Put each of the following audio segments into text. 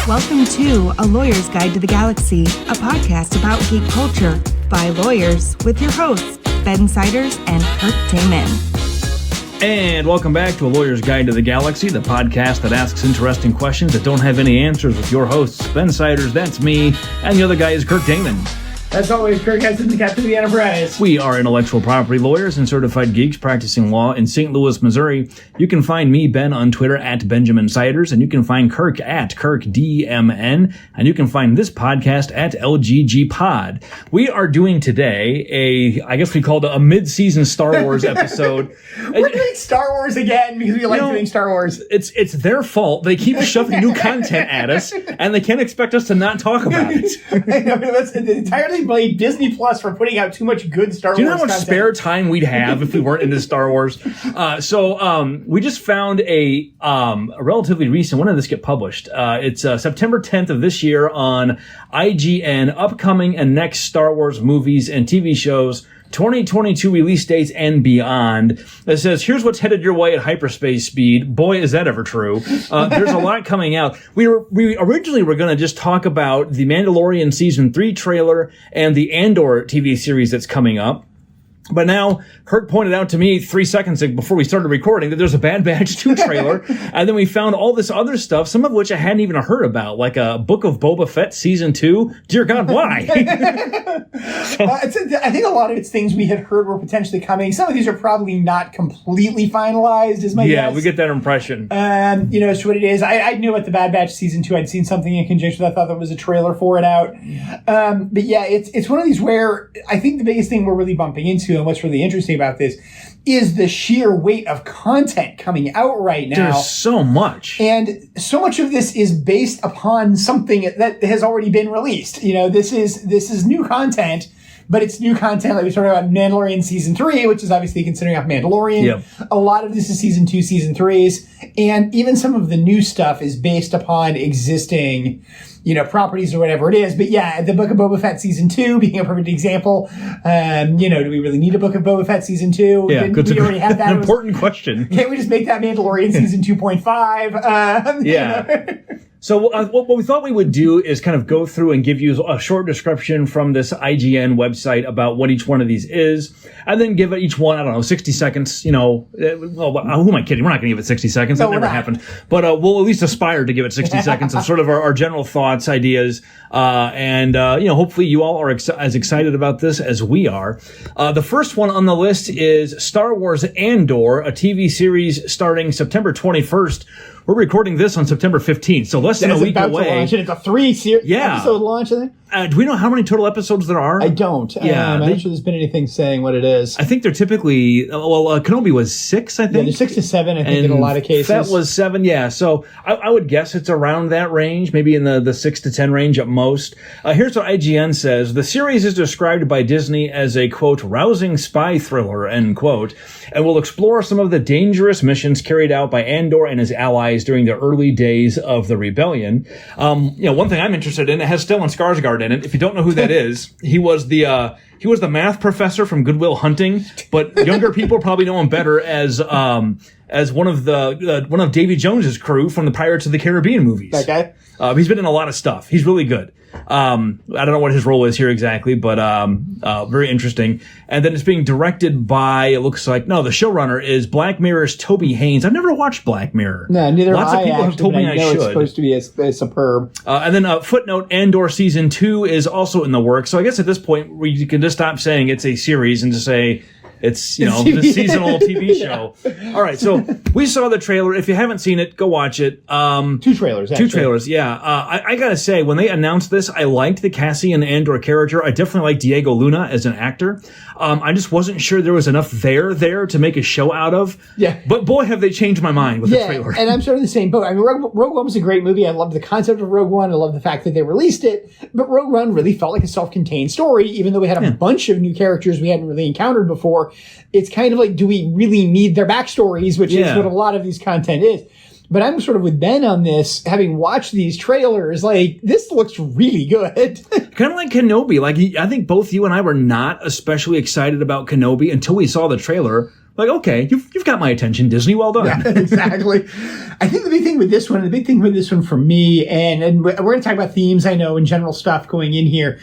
Welcome to A Lawyer's Guide to the Galaxy, a podcast about geek culture by lawyers with your hosts, Ben Siders and Kirk Taman. And welcome back to A Lawyer's Guide to the Galaxy, the podcast that asks interesting questions that don't have any answers with your hosts, Ben Siders, that's me, and the other guy is Kirk Taman. As always, Kirk has the captain of the Enterprise. We are intellectual property lawyers and certified geeks practicing law in St. Louis, Missouri. You can find me, Ben, on Twitter at Benjamin Siders, and you can find Kirk at KirkDMN, and you can find this podcast at LGGPod. We are doing today I guess we called it a mid-season Star Wars episode. We're doing Star Wars again because we like doing Star Wars. It's their fault. They keep shoving new content at us, and they can't expect us to not talk about it. I know, let's entirely blame Disney Plus for putting out too much good Star Wars content. Do you know how much spare time we'd have if we weren't into Star Wars? So we just found a relatively recent, when did this get published? It's September 10th of this year on IGN, upcoming and next Star Wars movies and TV shows, 2022 release dates and beyond. It says, here's what's headed your way at hyperspace speed. Boy, is that ever true. There's a lot coming out. We originally were going to just talk about the Mandalorian Season 3 trailer and the Andor TV series that's coming up. But now, Kirk pointed out to me 3 seconds before we started recording that there's a Bad Batch 2 trailer, and then we found all this other stuff, some of which I hadn't even heard about, like a Book of Boba Fett Season 2. Dear God, why? I think a lot of it's things we had heard were potentially coming. Some of these are probably not completely finalized, is my guess. Yeah, we get that impression. So what it is, I knew about the Bad Batch Season 2. I'd seen something in conjunction with that. I thought there was a trailer for it out. But yeah, it's one of these where I think the biggest thing we're really bumping into, and what's really interesting about this, is the sheer weight of content coming out right now. There's so much. And so much of this is based upon something that has already been released. You know, this is new content, but it's new content like we talked about Mandalorian Season 3, which is obviously considering off Mandalorian. Yep. A lot of this is Season 2, Season 3s. And even some of the new stuff is based upon existing, properties or whatever it is. But yeah, the Book of Boba Fett Season 2 being a perfect example. Do we really need a Book of Boba Fett Season 2? Yeah, we already have that. An important question. Can't we just make that Mandalorian Season 2.5? Yeah. So what we thought we would do is kind of go through and give you a short description from this IGN website about what each one of these is, and then give each one, 60 seconds. Who am I kidding? We're not going to give it 60 seconds. That never happened. But we'll at least aspire to give it 60 seconds of sort of our general thoughts, ideas, and hopefully you all are as excited about this as we are. The first one on the list is Star Wars Andor, a TV series starting September 21st. We're recording this on September 15th, so less than a week away. It's a 3-episode launch, I think. Do we know how many total episodes there are? I don't. Yeah, I'm not sure there's been anything saying what it is. I think they're typically, Kenobi was 6, I think. Yeah, there's 6 to 7, I think, in a lot of cases. That was 7, yeah. So I would guess it's around that range, maybe in the 6 to 10 range at most. Here's what IGN says. The series is described by Disney as a, quote, rousing spy thriller, end quote, and will explore some of the dangerous missions carried out by Andor and his allies during the early days of the rebellion. One thing I'm interested in, it has Stellan Skarsgård in it. If you don't know who that is, he was the math professor from Good Will Hunting, but younger people probably know him better as one of Davy Jones's crew from the Pirates of the Caribbean movies. That guy? He's been in a lot of stuff. He's really good. I don't know what his role is here exactly, but very interesting. And then it's being directed by, it looks like, the showrunner is Black Mirror's Toby Haynes. I've never watched Black Mirror. No, neither have I. Lots of people have told me I should. It's supposed to be as superb. And then footnote, Andor Season 2 is also in the works. So I guess at this point, you can just stop saying it's a series and just say it's, the seasonal TV show. Yeah. All right, so we saw the trailer. If you haven't seen it, go watch it. 2 trailers, actually. 2 trailers, yeah. I gotta say, when they announced this, I liked the Cassian Andor character. I definitely liked Diego Luna as an actor. I just wasn't sure there was enough there to make a show out of. Yeah. But boy, have they changed my mind with the trailer. And I'm sort of the same boat. I mean, Rogue One was a great movie. I loved the concept of Rogue One. I love the fact that they released it. But Rogue One really felt like a self-contained story, even though we had a bunch of new characters we hadn't really encountered before. It's kind of like, do we really need their backstories, which is what a lot of these content is. But I'm sort of with Ben on this, having watched these trailers, like, this looks really good. Kind of like Kenobi. Like, I think both you and I were not especially excited about Kenobi until we saw the trailer. Like, okay, you've got my attention, Disney. Well done. Yeah, exactly. I think the big thing with this one for me, and we're going to talk about themes, I know, and general stuff going in here.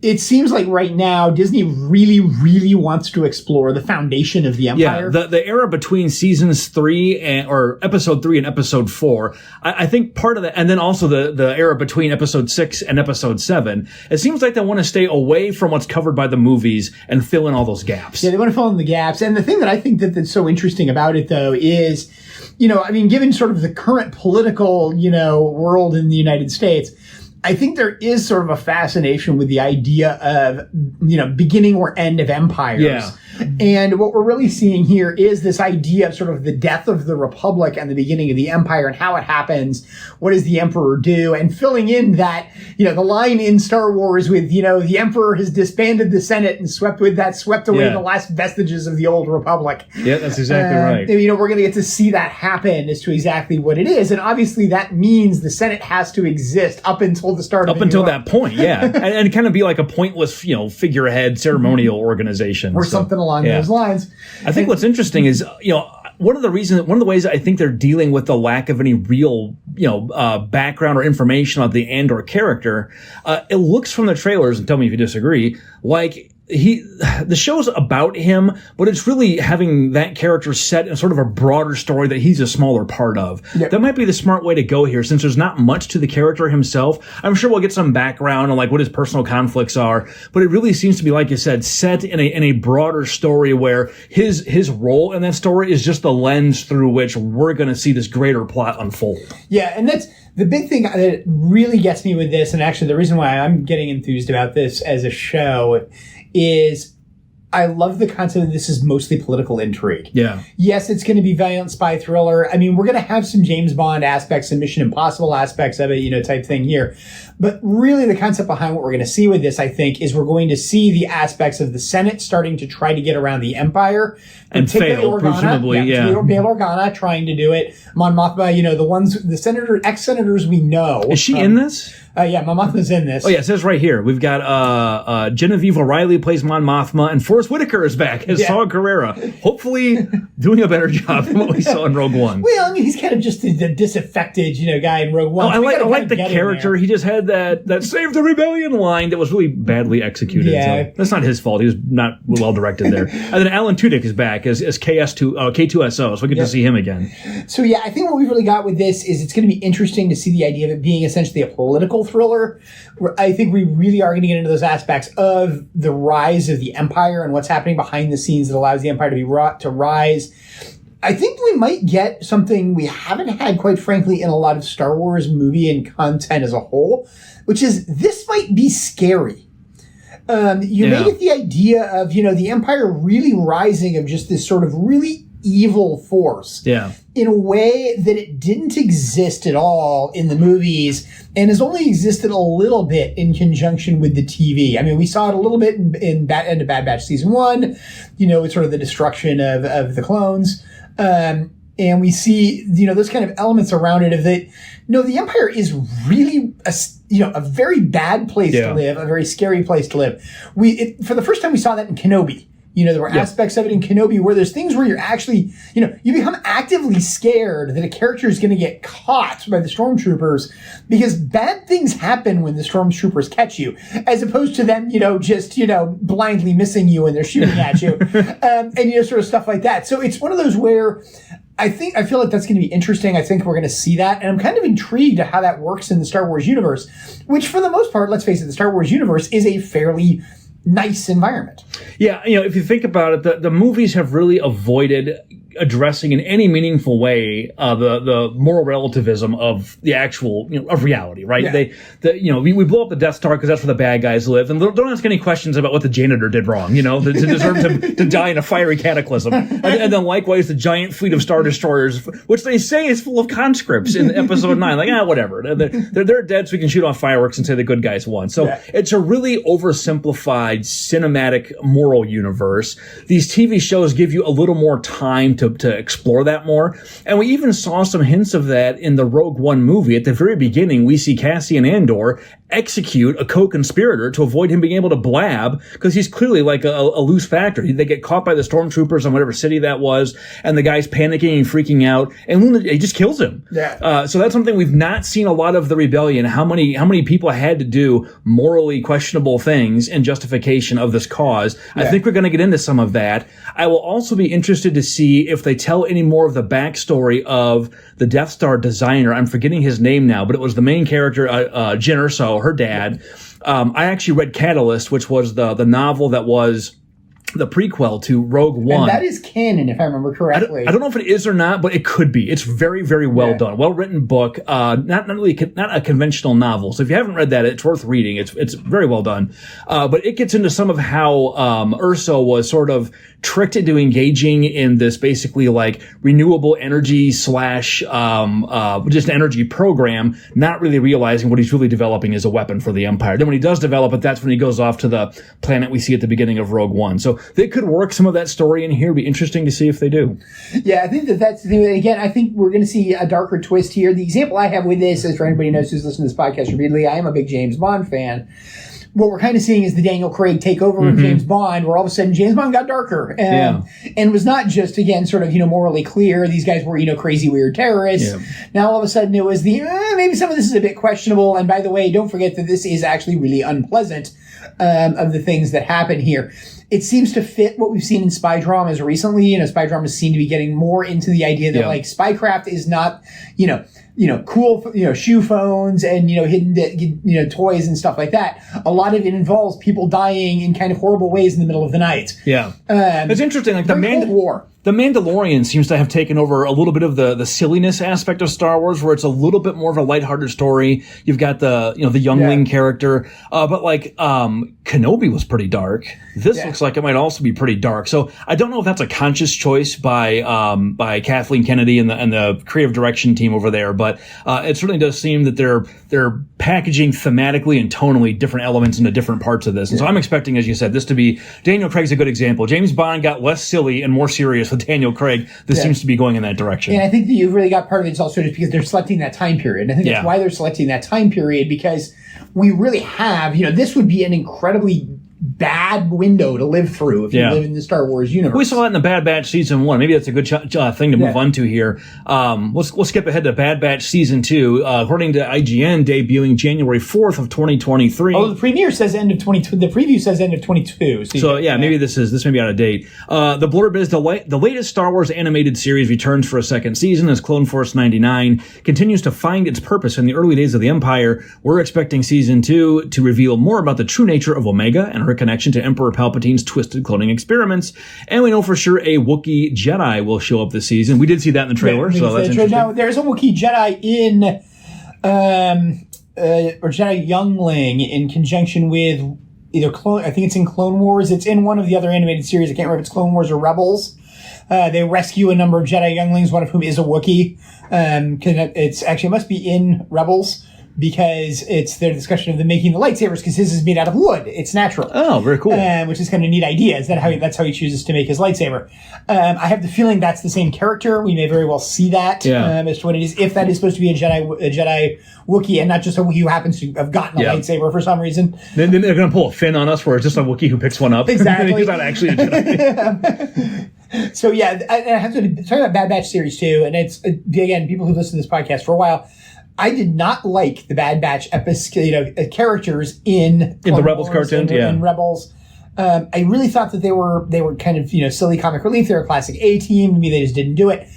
It seems like right now Disney really, really wants to explore the foundation of the Empire. Yeah, the era between seasons 3 or episode 3 and episode 4. I think part of that, and then also the era between episode 6 and episode 7. It seems like they want to stay away from what's covered by the movies and fill in all those gaps. Yeah, they want to fill in the gaps. And the thing that I think that's so interesting about it, though, is, given sort of the current political, world in the United States, I think there is sort of a fascination with the idea of, beginning or end of empires. Yeah. And what we're really seeing here is this idea of sort of the death of the Republic and the beginning of the Empire and how it happens. What does the Emperor do? And filling in that, the line in Star Wars with, the Emperor has disbanded the Senate and swept away the last vestiges of the old Republic. Yeah, that's exactly right. We're going to get to see that happen as to exactly what it is. And obviously that means the Senate has to exist up until the start of Up until that point, yeah. and kind of be like a pointless, figurehead ceremonial organization. Or something along those lines. I think what's interesting is, one of the ways I think they're dealing with the lack of any real, background or information on the Andor character, it looks from the trailers, and tell me if you disagree, like the show's about him, but it's really having that character set in sort of a broader story that he's a smaller part of. Yep. That might be the smart way to go here, since there's not much to the character himself. I'm sure we'll get some background on like what his personal conflicts are, but it really seems to be, like you said, set in a broader story where his role in that story is just the lens through which we're going to see this greater plot unfold. Yeah, and that's the big thing that really gets me with this, and actually the reason why I'm getting enthused about this as a show is I love the concept that this is mostly political intrigue. Yeah. Yes, it's going to be valiant spy thriller. I mean, we're going to have some James Bond aspects and Mission Impossible aspects of it, type thing here. But really the concept behind what we're going to see with this, I think, is we're going to see the aspects of the Senate starting to try to get around the Empire. And fail, presumably, Bail Organa trying to do it. Mon Mothma, the ex-senators we know. Is she in this? Yeah, Mon Mothma's in this. Oh, yeah, it says right here. We've got Genevieve O'Reilly plays Mon Mothma, and Forrest Whitaker is back as Saw Gerrera. Hopefully doing a better job than what we saw in Rogue One. Well, I mean, he's kind of just a disaffected, guy in Rogue One. Oh, I like the character. He just had that Save the Rebellion line that was really badly executed. Yeah. So that's not his fault. He was not well directed there. And then Alan Tudyk is back as K2SO, so we get to see him again. So, yeah, I think what we've really got with this is it's going to be interesting to see the idea of it being essentially a political thriller. Where I think we really are going to get into those aspects of the rise of the Empire and what's happening behind the scenes that allows the Empire to rise. I think we might get something we haven't had, quite frankly, in a lot of Star Wars movie and content as a whole, which is this might be scary. You may get the idea of, the Empire really rising of just this sort of really evil force in a way that it didn't exist at all in the movies and has only existed a little bit in conjunction with the TV. I mean, we saw it a little bit in End of Bad Batch Season 1, with sort of the destruction of the clones. And we see, those kind of elements around it of that, the Empire is really a very bad place to live, a very scary place to live. For the first time we saw that in Kenobi. There were aspects of it in Kenobi where there's things where you're actually, you become actively scared that a character is going to get caught by the stormtroopers because bad things happen when the stormtroopers catch you, as opposed to them, just, blindly missing you when they're shooting at you, and, sort of stuff like that. So it's one of those where I feel like that's going to be interesting. I think we're going to see that. And I'm kind of intrigued at how that works in the Star Wars universe, which for the most part, let's face it, the Star Wars universe is a fairly nice environment. Yeah, if you think about it, the movies have really avoided addressing in any meaningful way the moral relativism of the actual of reality, right? Yeah. We blow up the Death Star because that's where the bad guys live, and don't ask any questions about what the janitor did wrong, to deserve to die in a fiery cataclysm. And then likewise, the giant fleet of Star Destroyers, which they say is full of conscripts in Episode 9, like whatever, they're dead, so we can shoot off fireworks and say the good guys won. So it's a really oversimplified cinematic moral universe. These TV shows give you a little more time to explore that more. And we even saw some hints of that in the Rogue One movie. At the very beginning, we see Cassian Andor execute a co-conspirator to avoid him being able to blab, because he's clearly like a loose factor. They get caught by the stormtroopers on whatever city that was, and the guy's panicking and freaking out, and he just kills him. Yeah. So that's something we've not seen a lot of the rebellion. How many people had to do morally questionable things in justification of this cause. Yeah. I think we're going to get into some of that. I will also be interested to see if they tell any more of the backstory of the Death Star designer. I'm forgetting his name now, but it was the main character, Jyn Erso, her dad. I actually read Catalyst, which was the novel that was the prequel to Rogue One. And that is canon, if I remember correctly. I don't know if it is or not, but it could be. It's very, very well done. Well-written book. Not a conventional novel. So if you haven't read that, it's worth reading. It's very well done. But it gets into some of how Erso was sort of tricked into engaging in this basically like renewable energy / just energy program, not really realizing what he's really developing is a weapon for the Empire. Then when he does develop it, that's when he goes off to the planet we see at the beginning of Rogue One. So they could work some of that story in here. It'd be interesting to see if they do. Yeah, I think that's the thing. Again, I think we're going to see a darker twist here. The example I have with this, as for anybody who knows who's listening to this podcast repeatedly, I am a big James Bond fan. What we're kind of seeing is the Daniel Craig takeover of James Bond, where all of a sudden James Bond got darker. And was not just, again, sort of, morally clear. These guys were, crazy, weird terrorists. Yeah. Now all of a sudden it was maybe some of this is a bit questionable. And by the way, don't forget that this is actually really unpleasant of the things that happen here. It seems to fit what we've seen in spy dramas recently. Spy dramas seem to be getting more into the idea that like spycraft is not, cool, shoe phones and, hidden, toys and stuff like that. A lot of it involves people dying in kind of horrible ways in the middle of the night. Yeah. It's interesting. Like Cold War. The Mandalorian seems to have taken over a little bit of the silliness aspect of Star Wars, where it's a little bit more of a lighthearted story. You've got the youngling character, but like Kenobi was pretty dark. This looks like it might also be pretty dark. So I don't know if that's a conscious choice by Kathleen Kennedy and the creative direction team over there, but it certainly does seem that they're packaging thematically and tonally different elements into different parts of this. And so I'm expecting, as you said, this to be Daniel Craig's a good example. James Bond got less silly and more serious with Daniel Craig. This seems to be going in that direction. And I think that you've really got part of it's also just because they're selecting that time period. And I think that's why they're selecting that time period, because we really have, this would be an incredibly bad window to live through if you live in the Star Wars universe. We saw that in the Bad Batch Season 1. Maybe that's a good thing to move on to here. We'll skip ahead to Bad Batch Season 2. According to IGN, debuting January 4th of 2023. Oh, the premiere says end of 22. The preview says end of 22. So maybe this may be out of date. The blurb is the latest Star Wars animated series returns for a second season as Clone Force 99 continues to find its purpose in the early days of the Empire. We're expecting Season 2 to reveal more about the true nature of Omega and her connection to Emperor Palpatine's twisted cloning experiments. And we know for sure a Wookiee Jedi will show up this season. We did see that in the trailer, so that's interesting. Now, there's a Wookiee Jedi in, or Jedi Youngling in conjunction with either Clone, I think it's in Clone Wars. It's in one of the other animated series. I can't remember if it's Clone Wars or Rebels. They rescue a number of Jedi Younglings, one of whom is a Wookiee. It must be in Rebels, because it's their discussion of them making the lightsabers, because his is made out of wood. It's natural. Oh, very cool. Which is kind of a neat idea. Is that's how he chooses to make his lightsaber. I have the feeling that's the same character. We may very well see that as to what it is, if that is supposed to be a Jedi Wookiee and not just a Wookiee who happens to have gotten a lightsaber for some reason. Then they're going to pull a fin on us where it's just a Wookiee who picks one up. Exactly. He's not actually a Jedi. So I have to talk about Bad Batch series too, and it's again, people who listen to this podcast for a while, I did not like the Bad Batch characters in the Rebels cartoon. In Rebels. I really thought that they were kind of silly comic relief. They were a classic A team. To me, they just didn't do it.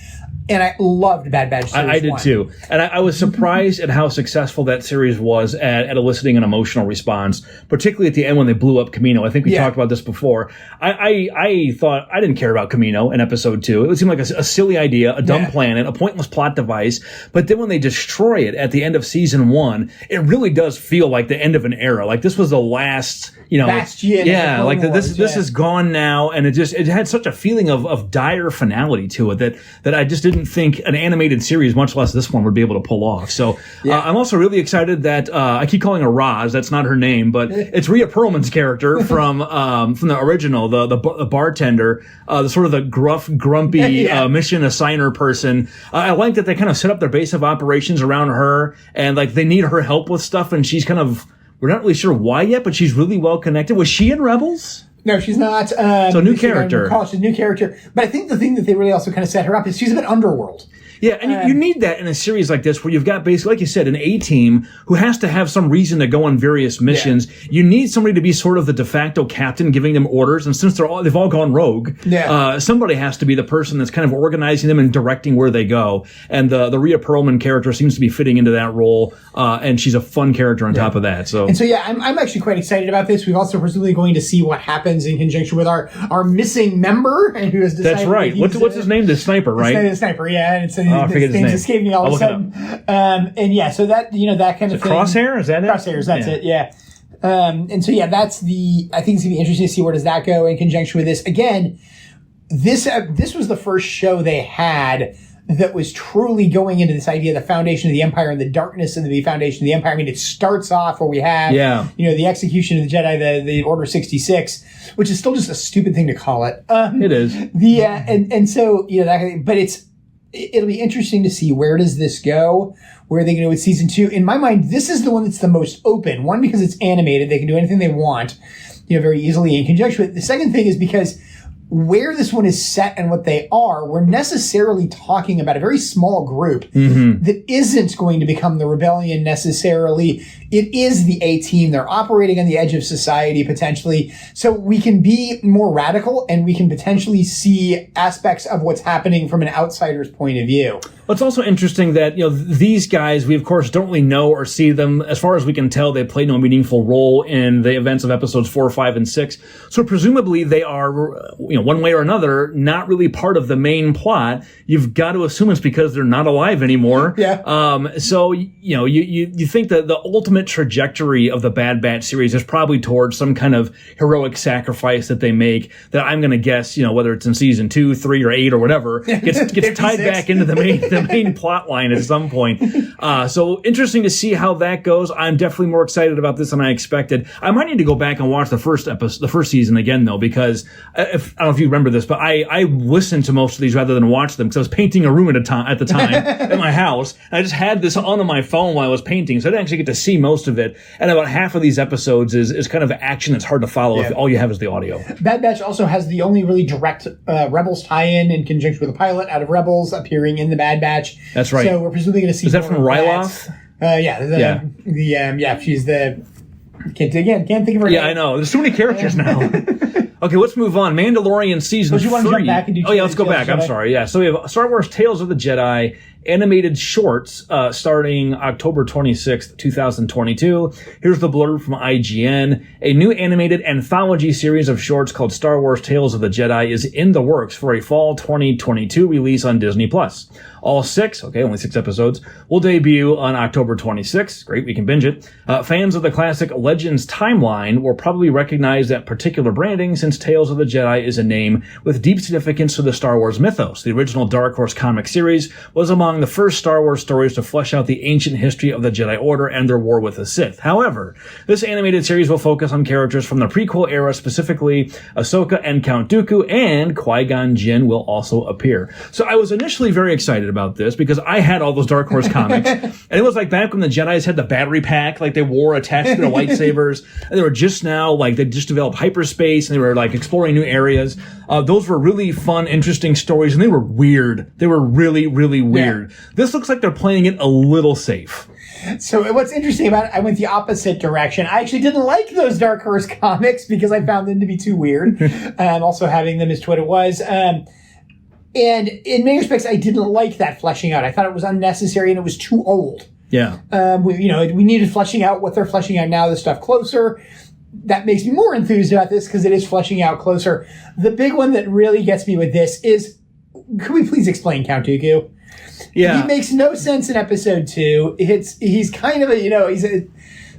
And I loved Bad Batch series I did too. And I was surprised at how successful that series was at eliciting an emotional response, particularly at the end when they blew up Kamino. I think we talked about this before. I thought I didn't care about Kamino in episode 2. It seemed like a silly idea, a dumb planet, a pointless plot device. But then when they destroy it at the end of season 1, it really does feel like the end of an era. Like this was the last, bastion. Yeah, like this is gone now. And it had such a feeling of dire finality to it that I just didn't didn't think an animated series, much less this one, would be able to pull off. So I'm also really excited that I keep calling her Roz. That's not her name, but it's Rhea Perlman's character from the original, the bartender, the sort of the gruff, grumpy mission assigner person. I like that they kind of set up their base of operations around her, and like they need her help with stuff, and she's kind of, we're not really sure why yet, but she's really well connected. Was she in Rebels? No, she's not. So new character. She's a new character. But I think the thing that they really also kind of set her up is she's a bit underworld. Yeah, and you need that in a series like this where you've got basically, like you said, an A-team who has to have some reason to go on various missions. Yeah. You need somebody to be sort of the de facto captain giving them orders, and since they've all gone rogue, somebody has to be the person that's kind of organizing them and directing where they go. And the Rhea Perlman character seems to be fitting into that role, and she's a fun character on top of that. So I'm actually quite excited about this. We've also presumably going to see what happens in conjunction with our missing member, and who has decided. That's right. What's his name? The sniper, right? The sniper, yeah. And it's I forget his name. Escaping me all of a sudden. So that, that kind of thing. Crosshair? Is that it? Crosshairs, that's it, yeah. I think it's going to be interesting to see where does that go in conjunction with this. Again, this was the first show they had that was truly going into this idea of the foundation of the Empire and the darkness of the foundation of the Empire. I mean, it starts off where we have, the execution of the Jedi, the Order 66, which is still just a stupid thing to call it. It is. But it'll be interesting to see where does this go, where are they going to go with season 2. In my mind, this is the one that's the most open. One, because it's animated, they can do anything they want, very easily in conjunction with. The second thing is because where this one is set and what they are, we're necessarily talking about a very small group that isn't going to become the rebellion necessarily. It is the A-team. They're operating on the edge of society potentially. So we can be more radical and we can potentially see aspects of what's happening from an outsider's point of view. Well, it's also interesting that, these guys, we of course don't really know or see them. As far as we can tell, they play no meaningful role in the events of episodes 4, 5, and 6. So presumably they are, one way or another, not really part of the main plot. You've got to assume it's because they're not alive anymore. Yeah. So, you think that the ultimate trajectory of the Bad Batch series is probably towards some kind of heroic sacrifice that they make that I'm going to guess, whether it's in season 2, 3, or 8 or whatever, gets tied back into the main plot line at some point. So interesting to see how that goes. I'm definitely more excited about this than I expected. I might need to go back and watch the first season again though, because I don't know if you remember this, but I listened to most of these rather than watch them because I was painting a room at the time at my house. And I just had this on my phone while I was painting, so I didn't actually get to see most of it. And about half of these episodes is kind of action that's hard to follow if all you have is the audio. Bad Batch also has the only really direct Rebels tie-in in conjunction with a pilot out of Rebels appearing in the Bad Batch. That's right. So we're presumably going to see. Is that from Ryloth? She's the. Can't think of her name. I know. There's so many characters now. Okay, let's move on. Mandalorian season 3. You want to jump back and do let's go back. I'm sorry. Yeah, so we have Star Wars Tales of the Jedi animated shorts starting October 26th, 2022. Here's the blurb from IGN. A new animated anthology series of shorts called Star Wars Tales of the Jedi is in the works for a fall 2022 release on Disney+. All 6, only 6 episodes, will debut on October 26th. Great, we can binge it. Fans of the classic Legends timeline will probably recognize that particular branding since Tales of the Jedi is a name with deep significance to the Star Wars mythos. The original Dark Horse comic series was among the first Star Wars stories to flesh out the ancient history of the Jedi Order and their war with the Sith. However, this animated series will focus on characters from the prequel era, specifically Ahsoka and Count Dooku, and Qui-Gon Jinn will also appear. So I was initially very excited about this because I had all those Dark Horse comics, and it was like back when the Jedis had the battery pack, like they wore attached to their lightsabers, and they were just now, they just developed hyperspace, and they were exploring new areas. Those were really fun, interesting stories, and they were weird. They were really, really weird. Yeah. This looks like they're playing it a little safe. So what's interesting about it, I went the opposite direction. I actually didn't like those Dark Horse comics because I found them to be too weird. Also having them as what it was. And in many respects, I didn't like that fleshing out. I thought it was unnecessary and it was too old. Yeah. We needed fleshing out what they're fleshing out now, the stuff closer. That makes me more enthused about this because it is fleshing out closer. The big one that really gets me with this is, could we please explain Count Dooku? Yeah. He makes no sense in episode 2. He's kind of he's a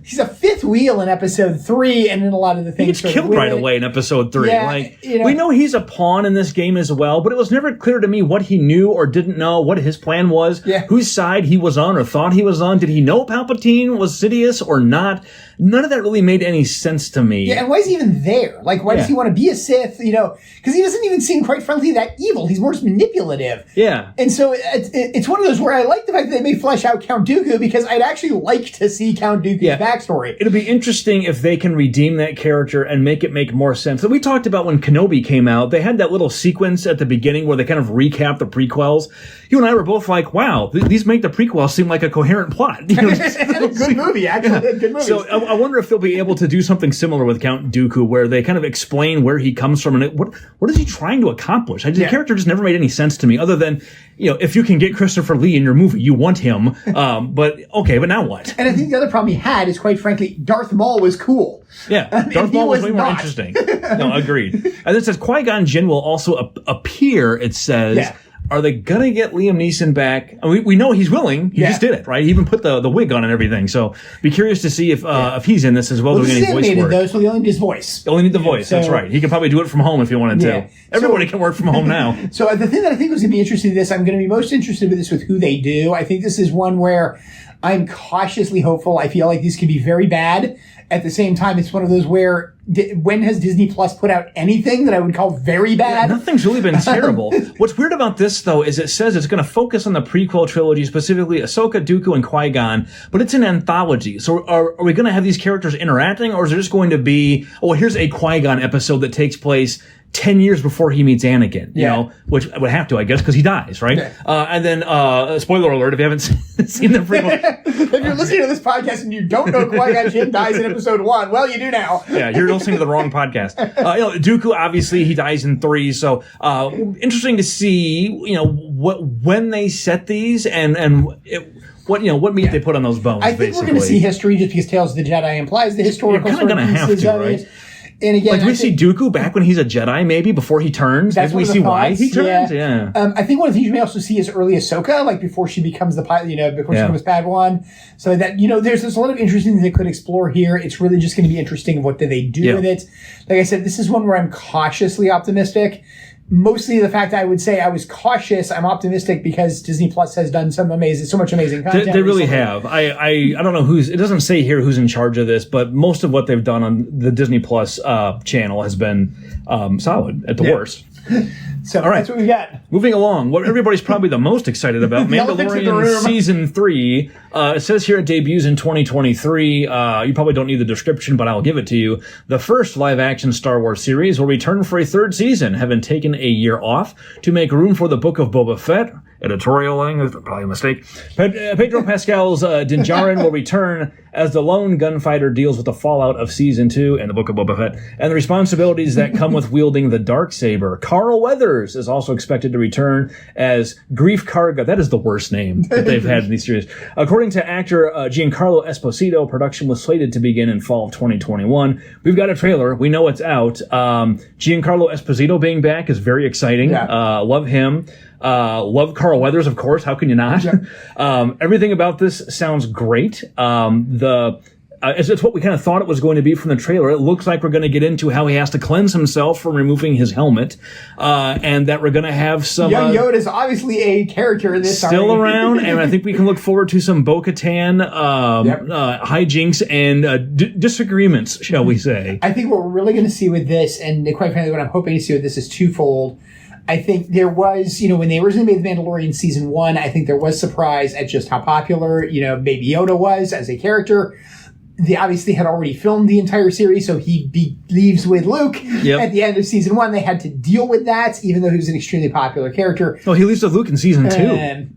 he's a fifth wheel in episode 3, and in a lot of the things. He gets killed right away in episode 3. Yeah, we know he's a pawn in this game as well, but it was never clear to me what he knew or didn't know, what his plan was, whose side he was on or thought he was on. Did he know Palpatine was Sidious or not? None of that really made any sense to me. Yeah, and why is he even there? Like, why does he want to be a Sith? You know, because he doesn't even seem, quite frankly, that evil. He's more manipulative. Yeah. And so it's one of those where I like the fact that they may flesh out Count Dooku, because I'd actually like to see Count Dooku's backstory. It'll be interesting if they can redeem that character and make it make more sense. So we talked about when Kenobi came out, they had that little sequence at the beginning where they kind of recap the prequels. You and I were both like, wow, these make the prequels seem like a coherent plot. You know, a good movie, actually. Good movie. So I wonder if they'll be able to do something similar with Count Dooku, where they kind of explain where he comes from and what is he trying to accomplish. The character just never made any sense to me, other than, you know, if you can get Christopher Lee in your movie, you want him. But now what? And I think the other problem he had is, quite frankly, Darth Maul was cool. Yeah, Darth Maul was way more interesting. No, agreed. And it says Qui-Gon Jinn will also appear, it says. Yeah. Are they gonna get Liam Neeson back? I mean, we know he's willing. He just did it, right? He even put the wig on and everything. So be curious to see if he's in this as well. Doing any voice work. Though, so he only need his voice. Only need the voice. So, that's right. He can probably do it from home if he wanted to. Everybody can work from home now. So the thing that I think was going to be interesting in this, I'm going to be most interested with this with who they do. I think this is one where I'm cautiously hopeful. I feel like these could be very bad. At the same time, it's one of those where when has Disney Plus put out anything that I would call very bad? Yeah, nothing's really been terrible. What's weird about this, though, is it says it's going to focus on the prequel trilogy, specifically Ahsoka, Dooku, and Qui-Gon, but it's an anthology. So are we going to have these characters interacting, or is there just going to be, here's a Qui-Gon episode that takes place 10 years before he meets Anakin, you know, which would have to, I guess, because he dies, right? Yeah. And then, spoiler alert, if you haven't seen the prequel. If you're listening to this podcast and you don't know Qui-Gon Jinn dies in episode 1, well, you do now. Yeah, you're listening to the wrong podcast. Dooku, obviously, he dies in 3, so interesting to see, when they set these and what meat they put on those bones. I think we're going to see history just because Tales of the Jedi implies the historical. You're kind of going to have to, right? And again, do we see Dooku back when he's a Jedi, maybe, before he turns? Maybe we see why he turns? Yeah. I think one of the things you may also see is early Ahsoka, like before she becomes before she becomes Padawan. So that, there's a lot of interesting things they could explore here. It's really just going to be interesting what do they do with it. Like I said, this is one where I'm cautiously optimistic. Mostly the fact I would say I was cautious. I'm optimistic because Disney Plus has done so much amazing content. They really have. I don't know it doesn't say here who's in charge of this, but most of what they've done on the Disney Plus channel has been solid at the worst. So all right, that's what we got. Moving along, what everybody's probably the most excited about, Mandalorian Season 3. It says here it debuts in 2023. You probably don't need the description, but I'll give it to you. The first live-action Star Wars series will return for a third season, having taken a year off to make room for the Book of Boba Fett. Editorialing is probably a mistake. Pedro Pascal's Din Djarin will return as the lone gunfighter deals with the fallout of Season 2 and the Book of Boba Fett and the responsibilities that come with wielding the Darksaber. Carl Weathers is also expected to return as Grief Karga. That is the worst name that they've had in these series. According to actor Giancarlo Esposito, production was slated to begin in fall of 2021. We've got a trailer. We know it's out. Giancarlo Esposito being back is very exciting. Yeah. Love him. Love Carl Weathers, of course. How can you not? Yeah. Everything about this sounds great. It's what we kind of thought it was going to be from the trailer. It looks like we're going to get into how he has to cleanse himself from removing his helmet, and that we're going to have some... Young Yoda is obviously a character in this. Still around, and I think we can look forward to some Bo-Katan hijinks and disagreements, shall we say. I think what we're really going to see with this, and quite frankly what I'm hoping to see with this, is twofold. I think there was, when they originally made The Mandalorian Season 1, I think there was surprise at just how popular, Baby Yoda was as a character. They obviously had already filmed the entire series, so he leaves with Luke at the end of Season 1. They had to deal with that, even though he was an extremely popular character. Oh, he leaves with Luke in Season 2.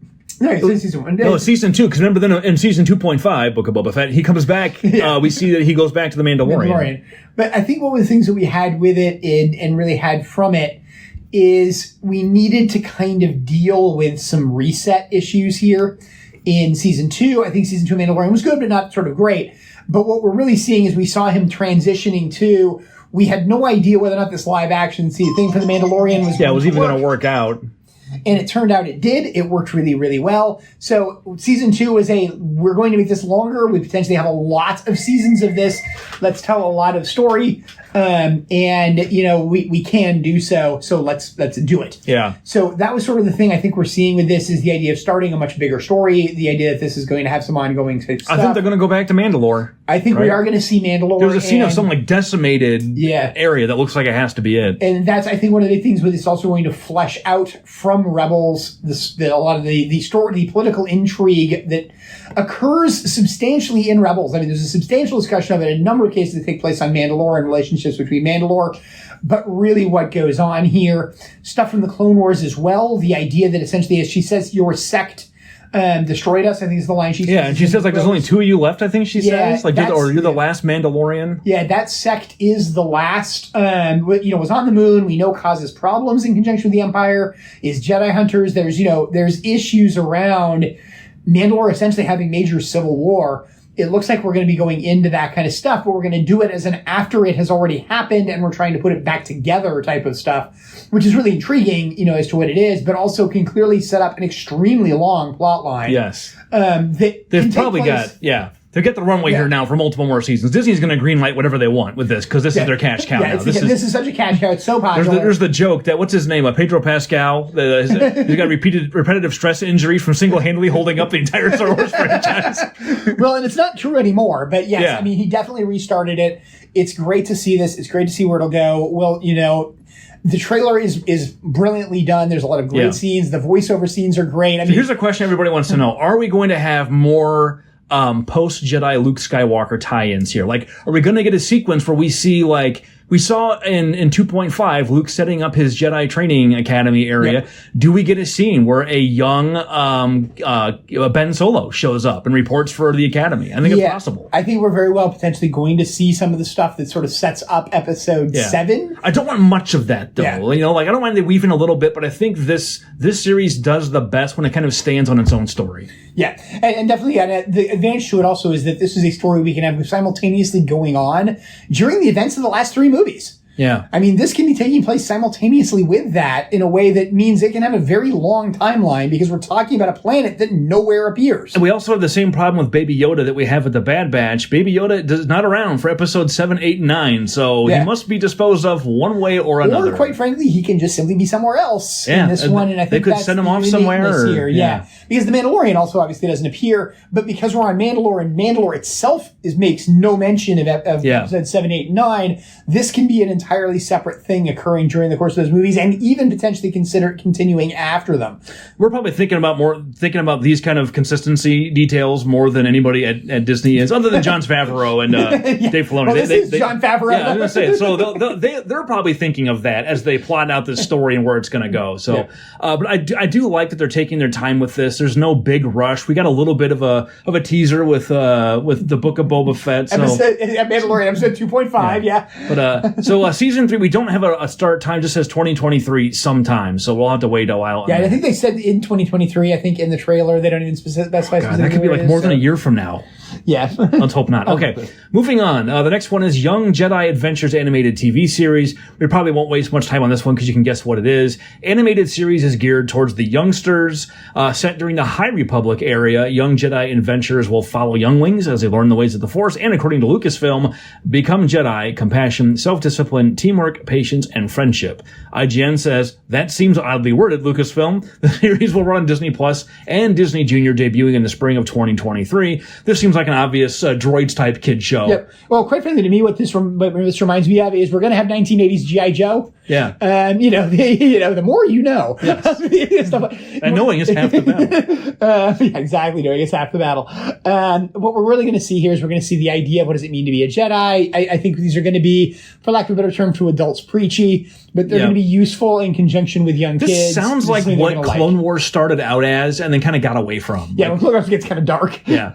No, Season 1. No, Season 2, because remember then in Season 2.5, Book of Boba Fett, he comes back, we see that he goes back to The Mandalorian. But I think one of the things that we had with it and really had from it is we needed to kind of deal with some reset issues here in Season 2. I think Season 2 of Mandalorian was good, but not sort of great. But what we're really seeing is we saw him transitioning to, we had no idea whether or not this live action thing for The Mandalorian was even going to work out. And it turned out it did. It worked really, really well. So season 2 is we're going to make this longer. We potentially have a lot of seasons of this. Let's tell a lot of story. And we can do so. So let's do it. Yeah. So that was sort of the thing I think we're seeing with this is the idea of starting a much bigger story. The idea that this is going to have some ongoing stuff. I think they're going to go back to Mandalore. I think we are going to see Mandalore. There's a scene of some decimated area that looks like it has to be it. And that's, I think, one of the things with it's also going to flesh out from Rebels a lot of the story, the political intrigue that occurs substantially in Rebels. I mean, there's a substantial discussion of it in a number of cases that take place on Mandalore and relationships between Mandalore. But really what goes on here, stuff from the Clone Wars as well, the idea that essentially, as she says, your sect destroyed us, I think is the line she says. Yeah, and she says, there's only 2 of you left, I think she says. You're the last Mandalorian. Yeah, that sect is the last, was on the moon. We know causes problems in conjunction with the Empire, is Jedi hunters. There's issues around Mandalore essentially having major civil war. It looks like we're going to be going into that kind of stuff, but we're going to do it as an after it has already happened and we're trying to put it back together type of stuff, which is really intriguing, as to what it is, but also can clearly set up an extremely long plot line. Yes. They've probably They've got the runway here now for multiple more seasons. Disney's going to greenlight whatever they want with this because this is their cash cow now. This is such a cash cow. It's so popular. There's the joke that, what's his name? Pedro Pascal. He's got repetitive stress injuries from single-handedly holding up the entire Star Wars franchise. Well, and it's not true anymore, but yes, I mean, he definitely restarted it. It's great to see this. It's great to see where it'll go. Well, the trailer is brilliantly done. There's a lot of great scenes. The voiceover scenes are great. So here's a question everybody wants to know. Are we going to have more post-Jedi Luke Skywalker tie-ins here? Like, are we going to get a sequence where we see, like, we saw in 2.5 Luke setting up his Jedi training academy area. Yep. Do we get a scene where a young Ben Solo shows up and reports for the academy? I think it's possible. I think we're very well potentially going to see some of the stuff that sort of sets up episode 7. I don't want much of that, though. Yeah. I don't mind they weave in a little bit, but I think this series does the best when it kind of stands on its own story. Yeah, and definitely the advantage to it also is that this is a story we can have simultaneously going on during the events of the last 3 movies. Yeah. I mean, this can be taking place simultaneously with that in a way that means it can have a very long timeline because we're talking about a planet that nowhere appears. And we also have the same problem with Baby Yoda that we have with the Bad Batch. Baby Yoda is not around for episodes 7, 8, and 9, so he must be disposed of one way or another. Or, quite frankly, he can just simply be somewhere else in this one, and I think they could send him off somewhere. Here. Because the Mandalorian also obviously doesn't appear, but because we're on Mandalore and Mandalore itself makes no mention of episodes 7, 8, and 9, this can be an entirely separate thing occurring during the course of those movies and even potentially consider continuing after them. We're probably thinking about these kind of consistency details more than anybody at Disney is, other than Jon Favreau and Dave Filoni. Well, this is Jon Favreau. Yeah, I was going to say, so they're probably thinking of that as they plot out this story and where it's going to go. So, but I do like that they're taking their time with this. There's no big rush. We got a little bit of a teaser with the Book of Boba Fett. So, Mandalorian episode 2.5. But so season 3, we don't have a start time. Just says 2023 sometime. So we'll have to wait a while. Yeah, and I think they said in 2023. I think in the trailer they don't even specify. That could be like more than a year from now. Yeah. Let's hope not. Okay, moving on. The next one is Young Jedi Adventures animated TV series. We probably won't waste much time on this one because you can guess what it is. Animated series is geared towards the youngsters. Set during the High Republic area, Young Jedi Adventures will follow younglings as they learn the ways of the Force and, according to Lucasfilm, become Jedi, compassion, self-discipline, teamwork, patience, and friendship. IGN says, that seems oddly worded, Lucasfilm. The series will run on Disney Plus and Disney Junior, debuting in the spring of 2023. This seems like an obvious droids-type kid show. Yep. Well, quite frankly, to me, what this reminds me of is we're going to have 1980s G.I. Joe. Yeah. The more you know. Yes. And knowing is half the battle. Exactly. Knowing is half the battle. What we're really going to see here is we're going to see the idea of what does it mean to be a Jedi. I think these are going to be, for lack of a better term, to adults preachy, but they're going to be useful in conjunction with young kids. This sounds like what Clone Wars started out as and then kind of got away from. Yeah, when Clone Wars gets kind of dark. Yeah.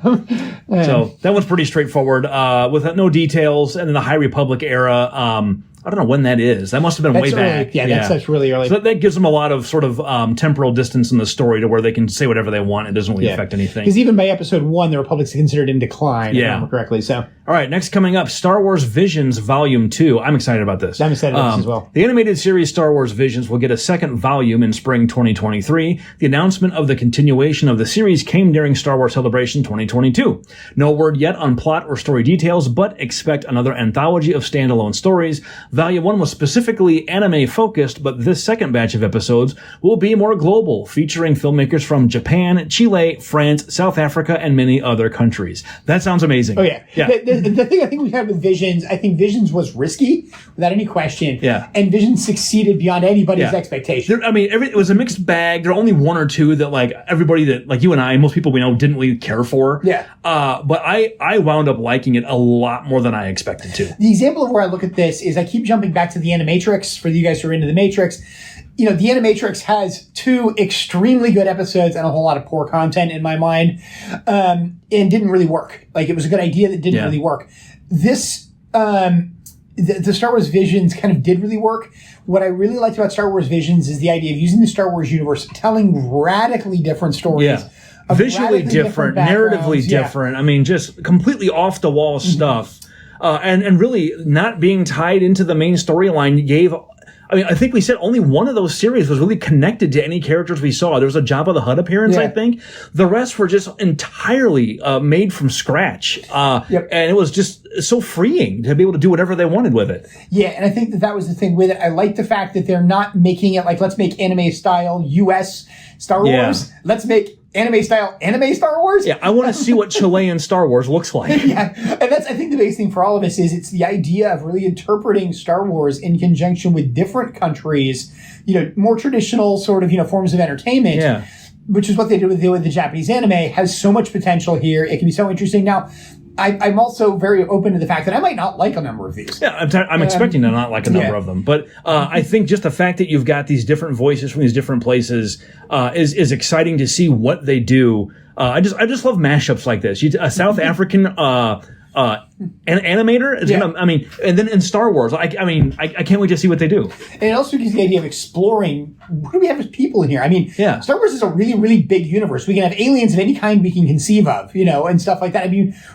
So that one's pretty straightforward with no details. And in the High Republic era, I don't know when that is. That must have been way early. back. Yeah, that's really early. So that gives them a lot of sort of temporal distance in the story to where they can say whatever they want. It doesn't really affect anything. Because even by episode 1, the Republic's considered in decline, if I remember correctly. So, all right, next coming up, Star Wars Visions Volume 2. I'm excited about this. I'm excited about this as well. The animated series Star Wars Visions will get a second volume in spring 2023. The announcement of the continuation of the series came during Star Wars Celebration 2022. No word yet on plot or story details, but expect another anthology of standalone stories. Volume 1 was specifically anime-focused, but this second batch of episodes will be more global, featuring filmmakers from Japan, Chile, France, South Africa, and many other countries. That sounds amazing. Oh, yeah. The thing I think we had with Visions, I think Visions was risky, without any question. Yeah. And Visions succeeded beyond anybody's expectation. It was a mixed bag. There are only one or two that, like, everybody that, like you and I, most people we know, didn't really care for. Yeah. But I wound up liking it a lot more than I expected to. The example of where I look at this is I keep jumping back to the Animatrix. For you guys who are into the Matrix, the Animatrix has 2 extremely good episodes and a whole lot of poor content in my mind, and didn't really work. Like, it was a good idea that didn't really work. This, the Star Wars Visions kind of did really work. What I really liked about Star Wars Visions is the idea of using the Star Wars universe, telling radically different stories. Yeah. Visually different, narratively different. I mean, just completely off the wall stuff. And really not being tied into the main storyline gave, I think we said only one of those series was really connected to any characters we saw. There was a Jabba the Hutt appearance, I think. The rest were just entirely made from scratch. And it was just so freeing to be able to do whatever they wanted with it. Yeah, and I think that was the thing with it. I like the fact that they're not making it like, let's make anime-style U.S. Star Wars. Let's make anime-style anime Star Wars. Yeah, I want to see what Chilean Star Wars looks like. And that's, I think, the biggest thing for all of us is it's the idea of really interpreting Star Wars in conjunction with different countries, more traditional sort of, forms of entertainment. Yeah. Which is what they did with the Japanese anime, has so much potential here. It can be so interesting. Now, I'm also very open to the fact that I might not like a number of these. Yeah, I'm expecting to not like a number of them. But I think just the fact that you've got these different voices from these different places is exciting to see what they do. I just love mashups like this. A South African an animator is gonna, and then in Star Wars, I can't wait to see what they do. And it also gives the idea of exploring, what do we have as people in here? Star Wars is a really, really big universe. We can have aliens of any kind we can conceive of, and stuff like that.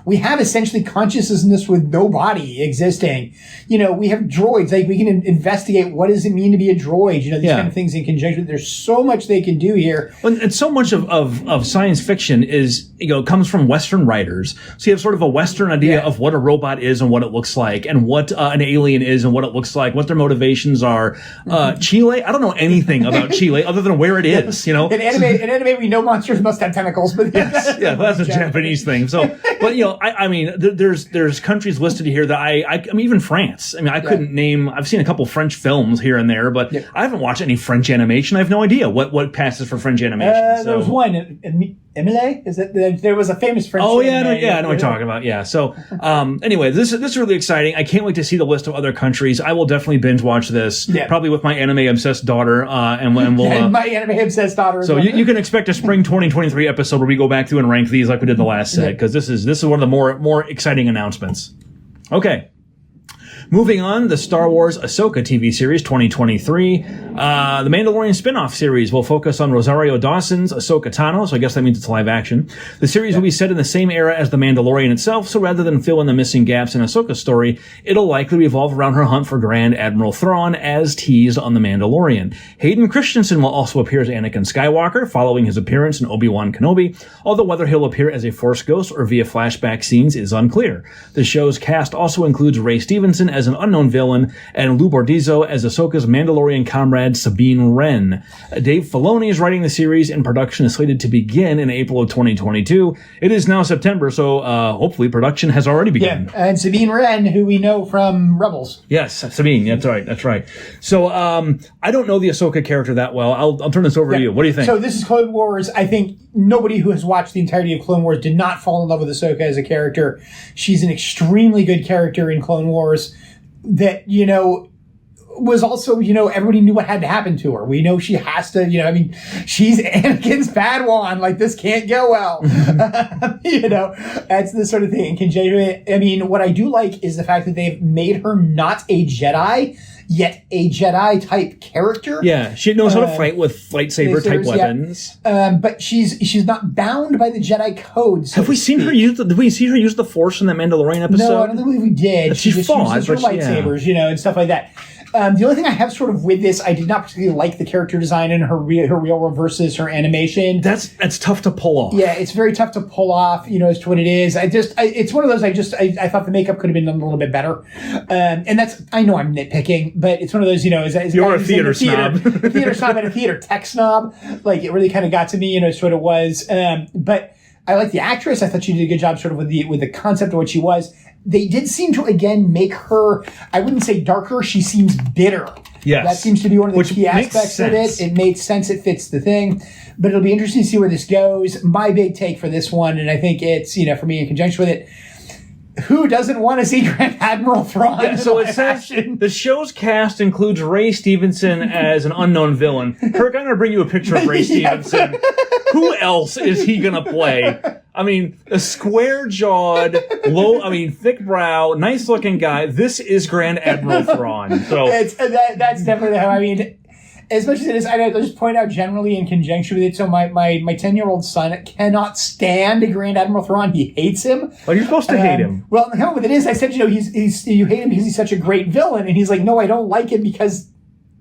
We have essentially consciousness with no body existing. We have droids. Like, we can investigate what does it mean to be a droid, these kind of things in conjunction. There's so much they can do here. And so much of science fiction is, comes from Western writers. So you have sort of a Western idea of what a robot is and what it looks like, and what an alien is and what it looks like, what their motivations are. Chile, I don't know anything about Chile other than where it is. In anime, we know monsters must have tentacles, but that's a Japanese thing. So, but there's countries listed here that I mean, even France. I couldn't name. I've seen a couple French films here and there, but I haven't watched any French animation. I have no idea what passes for French animation. There was one. Emile? Is it? There was a famous French. Oh yeah, I know what you're talking about. Yeah. So, anyway, this is really exciting. I can't wait to see the list of other countries. I will definitely binge watch this. Probably with my anime obsessed daughter, and we'll. My anime obsessed daughter. So you can expect a spring 2023 episode where we go back through and rank these like we did the last set, because this is one of the more exciting announcements. Okay. Moving on, the Star Wars Ahsoka TV series 2023. The Mandalorian spin-off series will focus on Rosario Dawson's Ahsoka Tano, so I guess that means it's live action. The series will be set in the same era as The Mandalorian itself, so rather than fill in the missing gaps in Ahsoka's story, it'll likely revolve around her hunt for Grand Admiral Thrawn, as teased on The Mandalorian. Hayden Christensen will also appear as Anakin Skywalker, following his appearance in Obi-Wan Kenobi, although whether he'll appear as a Force ghost or via flashback scenes is unclear. The show's cast also includes Ray Stevenson as an unknown villain, and Lou Bordizzo as Ahsoka's Mandalorian comrade Sabine Wren. Dave Filoni is writing the series, and production is slated to begin in April of 2022. It is now September, so hopefully production has already begun. Yeah, and Sabine Wren, who we know from Rebels. Yes, Sabine, that's right. So I don't know the Ahsoka character that well. I'll turn this over to you. What do you think? So this is Clone Wars. I think nobody who has watched the entirety of Clone Wars did not fall in love with Ahsoka as a character. She's an extremely good character in Clone Wars that, was also, everybody knew what had to happen to her. We know she has to, she's Anakin's Padawan. Like, this can't go well. That's the sort of thing. What I do like is the fact that they've made her not a Jedi, yet a Jedi-type character. Yeah, she knows how to fight with lightsaber-type weapons. Yeah. But she's not bound by the Jedi code. So Have we seen her use? Did we see her use the Force in that Mandalorian episode? No, I don't think we did. She just fought, uses her lightsabers, and stuff like that. The only thing I have sort of with this, I did not particularly like the character design in her real world versus her animation. That's tough to pull off. Yeah, it's very tough to pull off, as to what it is. It's one of those, I thought the makeup could have been done a little bit better. And I know I'm nitpicking, but it's one of those, you're a theater snob. Theater snob and a theater tech snob. Like, it really kind of got to me, as to what it was. But I like the actress. I thought she did a good job sort of with the concept of what she was. They did seem to, again, make her, I wouldn't say darker, she seems bitter. Yes. That seems to be one of the key aspects of it. It made sense, it fits the thing. But it'll be interesting to see where this goes. My big take for this one, and I think it's, for me in conjunction with it, who doesn't want to see Grand Admiral Thrawn? Yeah, so it says the show's cast includes Ray Stevenson as an unknown villain. Kirk, I'm going to bring you a picture of Ray Stevenson. Who else is he going to play? A square-jawed, thick brow, nice-looking guy. This is Grand Admiral Thrawn. So that's definitely how. As much as it is, I'll just point out generally in conjunction with it. So my 10-year-old son cannot stand Grand Admiral Thrawn. He hates him. Well, you're supposed to hate him. Well, the with it is, I said, you hate him because he's such a great villain, and he's like, no, I don't like him because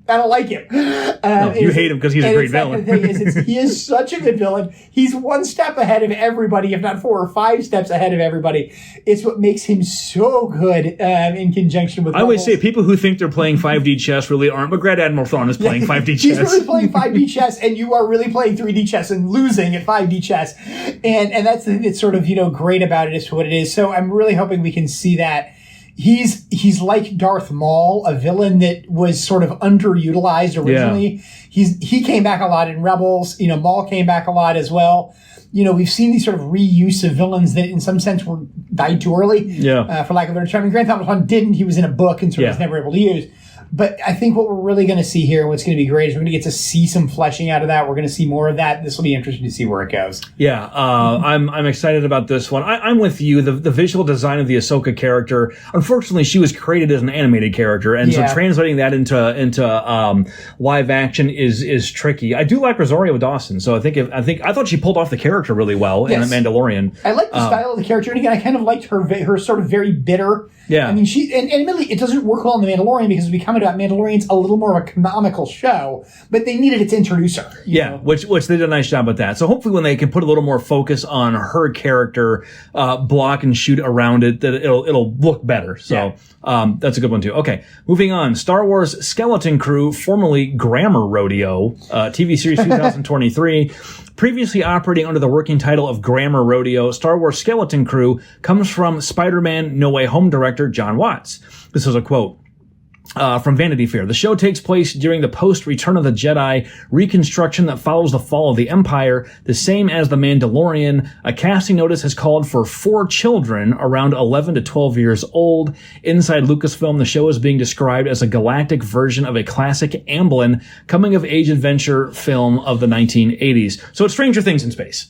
I don't like him. No, you hate him because he's a great villain. The thing is, he is such a good villain. He's one step ahead of everybody, if not 4 or 5 steps ahead of everybody. It's what makes him so good in conjunction with I always say people who think they're playing 5D chess really aren't, but Grand Admiral Thrawn is playing 5D chess. He's really playing 5D chess, and you are really playing 3D chess and losing at 5D chess. And that's the thing that's sort of, great about it as to what it is. So I'm really hoping we can see that. He's like Darth Maul, a villain that was sort of underutilized originally. Yeah. He came back a lot in Rebels. Maul came back a lot as well. We've seen these sort of reuse of villains that in some sense died too early. Yeah. For lack of a better term. Grand Theft Auto didn't. He was in a book and sort of was never able to use. But I think what we're really going to see here, what's going to be great, is we're going to get to see some fleshing out of that. We're going to see more of that. This will be interesting to see where it goes. Yeah, I'm excited about this one. I'm with you. The visual design of the Ahsoka character, unfortunately, she was created as an animated character, and so translating that into live action is tricky. I do like Rosario Dawson, so I thought she pulled off the character really well in The Mandalorian. I like the style of the character, and again, I kind of liked her sort of very bitter. Yeah, she and admittedly, it doesn't work well in The Mandalorian because we come about Mandalorian's a little more of a canonical show, but they needed it to introduce her. Yeah, which they did a nice job with that. So hopefully when they can put a little more focus on her character, block and shoot around it, that it'll look better. So that's a good one too. Okay, moving on. Star Wars Skeleton Crew, formerly Grammar Rodeo, TV series 2023. Previously operating under the working title of Grammar Rodeo, Star Wars Skeleton Crew comes from Spider-Man No Way Home director John Watts. This was a quote from Vanity Fair. The show takes place during the post-Return of the Jedi reconstruction that follows the fall of the Empire, the same as The Mandalorian. A casting notice has called for 4 children around 11 to 12 years old. Inside Lucasfilm, the show is being described as a galactic version of a classic Amblin coming-of-age adventure film of the 1980s. So it's Stranger Things in space.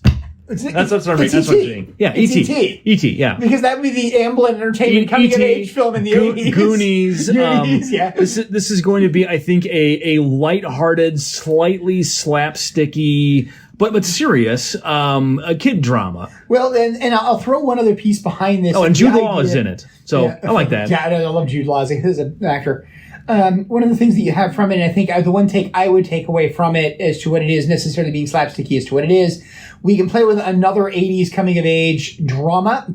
That's what I'm reading. Yeah, E.T. E.T., yeah. Because that would be the Amblin Entertainment coming-of-age film in the 80s. Goonies. Yeah. This is going to be, I think, a lighthearted, slightly slapsticky, but serious, a kid drama. Well, and I'll throw one other piece behind this. Oh, and Jude Law is in it. So I like that. Yeah, I love Jude Law. He's an actor. One of the things that you have from it, and I think the one take I would take away from it as to what it is necessarily being slapsticky as to what it is, we can play with another 80s coming-of-age drama.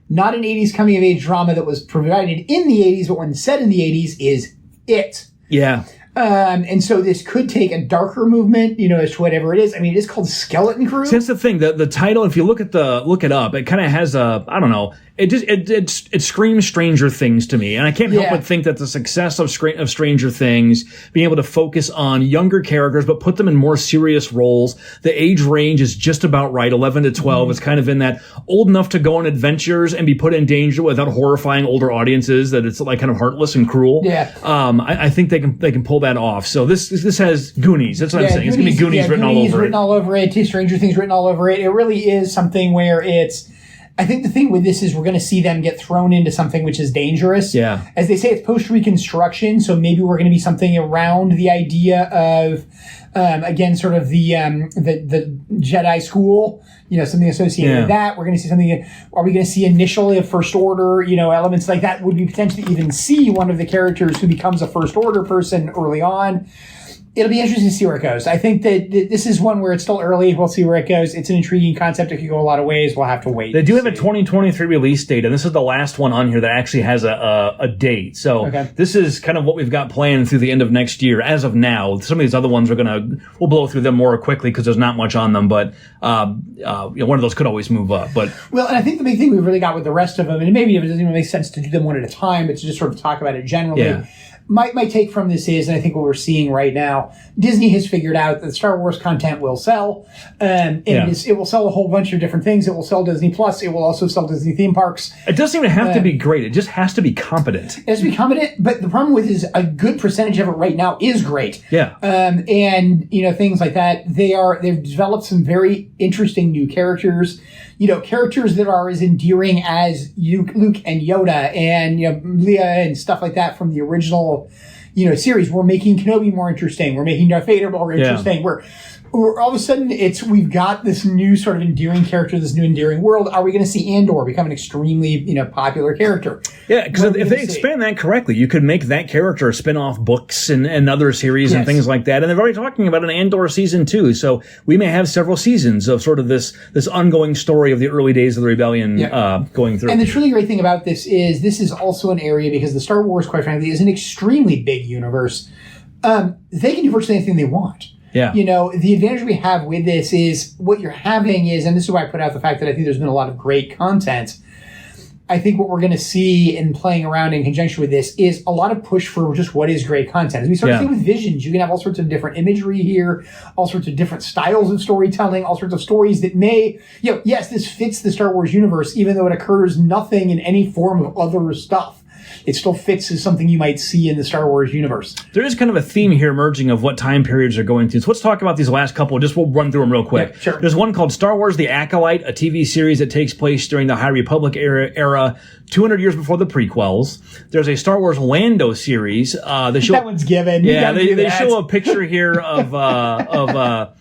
Not an 80s coming-of-age drama that was provided in the 80s, but one set in the 80s is It. Yeah. And so this could take a darker movement, as to whatever it is. I mean, it is called Skeleton Crew. See, that's the thing. The title, if you look it up, it kind of has it screams Stranger Things to me, and I can't help but think that the success of Stranger Things, being able to focus on younger characters but put them in more serious roles, the age range is just about right, 11 to 12. It's kind of in that old enough to go on adventures and be put in danger without horrifying older audiences. That it's like kind of heartless and cruel. Yeah. I think they can pull that off. So this has Goonies. That's what I'm saying. It's gonna be Goonies written all over it. Written all over it. Stranger Things written all over it. It really is something where it's. I think the thing with this is we're going to see them get thrown into something which is dangerous. Yeah. As they say, it's post-Reconstruction, so maybe we're going to be something around the idea of, again, sort of the Jedi school, something associated with that. We're going to see something. Are we going to see initially a First Order, elements like that? Would we potentially even see one of the characters who becomes a First Order person early on? It'll be interesting to see where it goes. I think that this is one where it's still early. We'll see where it goes. It's an intriguing concept. It could go a lot of ways. We'll have to wait. They do have a 2023 release date, and this is the last one on here that actually has a date. So This is kind of what we've got planned through the end of next year. As of now, some of these other ones we'll blow through them more quickly because there's not much on them. But one of those could always move up. But and I think the big thing we've really got with the rest of them, and maybe it doesn't even make sense to do them one at a time, but to just sort of talk about it generally. Yeah. My take from this is, and I think what we're seeing right now, Disney has figured out that Star Wars content will sell. It will sell a whole bunch of different things. It will sell Disney Plus. It will also sell Disney theme parks. It doesn't even have to be great. It just has to be competent. It has to be competent, but the problem with it is a good percentage of it right now is great. Yeah. Things like that. They've developed some very interesting new characters. Characters that are as endearing as Luke and Yoda and, Leia and stuff like that from the original, series. We're making Kenobi more interesting. We're making Darth Vader more interesting. We're all of a sudden we've got this new sort of endearing character, this new endearing world. Are we going to see Andor become an extremely, popular character? Yeah, because if they expand that correctly, you could make that character spin-off books and other series and things like that. And they're already talking about an Andor season 2, so we may have several seasons of sort of this ongoing story of the early days of the rebellion going through. And the truly great thing about this is also an area, because the Star Wars, quite frankly, is an extremely big universe. They can do virtually anything they want. Yeah. The advantage we have with this is what you're having is, and this is why I put out the fact that I think there's been a lot of great content. I think what we're going to see in playing around in conjunction with this is a lot of push for just what is great content. As we start to see with Visions, you can have all sorts of different imagery here, all sorts of different styles of storytelling, all sorts of stories that may, yes, this fits the Star Wars universe, even though it occurs nothing in any form of other stuff. It still fits as something you might see in the Star Wars universe. There is kind of a theme here emerging of what time periods are going through. So let's talk about these last couple. We'll run through them real quick. Yeah, sure. There's one called Star Wars The Acolyte, a TV series that takes place during the High Republic era 200 years before the prequels. There's a Star Wars Lando series. That one's given. Yeah, they show a picture here of the